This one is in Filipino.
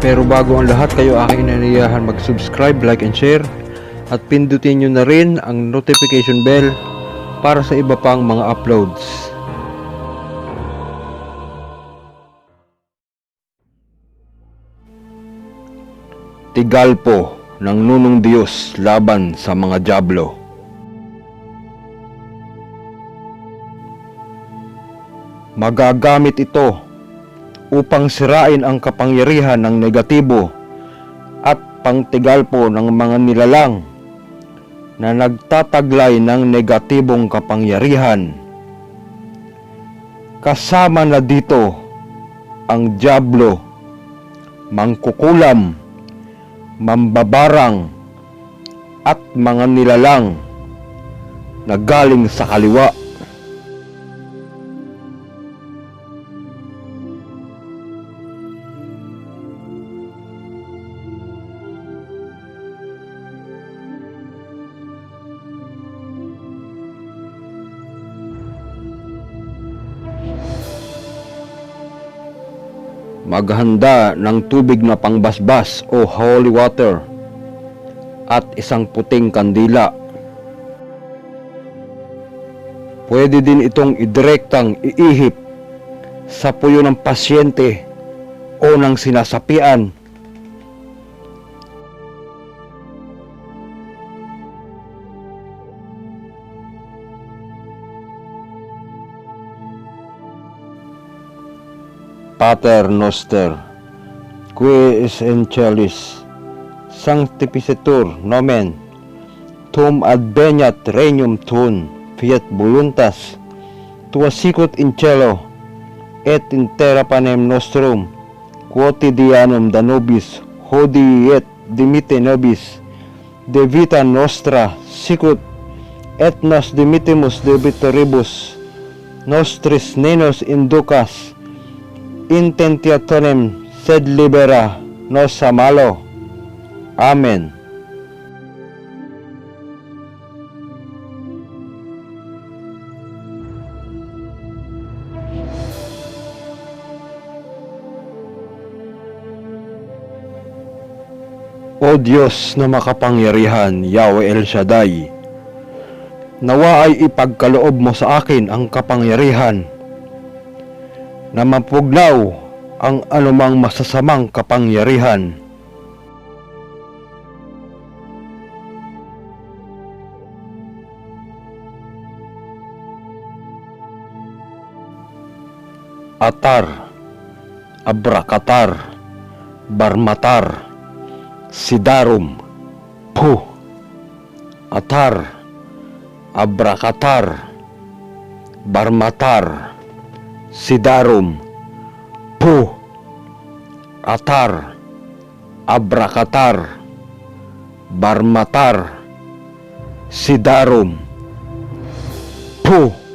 Pero bago ang lahat, kayo aking inaniyahan mag-subscribe, like and share at pindutin nyo na rin ang notification bell para sa iba pang mga uploads. Tigalpo ng Nunong Diyos laban sa mga dyablo. Magagamit ito upang sirain ang kapangyarihan ng negatibo at pangtigalpo ng mga nilalang na nagtataglay ng negatibong kapangyarihan. Kasama na dito ang dyablo, mangkukulam, mambabarang at mga nilalang na galing sa kaliwa. Maghanda ng tubig na pangbasbas o holy water at isang puting kandila. Pwede din itong idirektang iihip sa puyo ng pasyente o ng sinasapian. Pater Noster, qui es in celis, sanctificetur nomen, tum adveniat regnum tuum, fiat voluntas tua sicut in cielo et in terra panem nostrum quotidianum da nobis hodie et dimitte nobis de vita nostra sicut et nos dimittimus debitoribus nostris nenos inducas in tentationem sed libera nos a malo. Amen. O Diyos na makapangyarihan, Yahweh El Shaddai, nawa ay ipagkaloob mo sa akin ang kapangyarihan na mapugnaw ang anumang masasamang kapangyarihan. Atar, Abrakatar, Barmatar, Sidarum, Pu. Atar, Abrakatar, Barmatar, Sidarum, Pu. Atar, Abrakatar, Barmatar, Sidarum, Pu.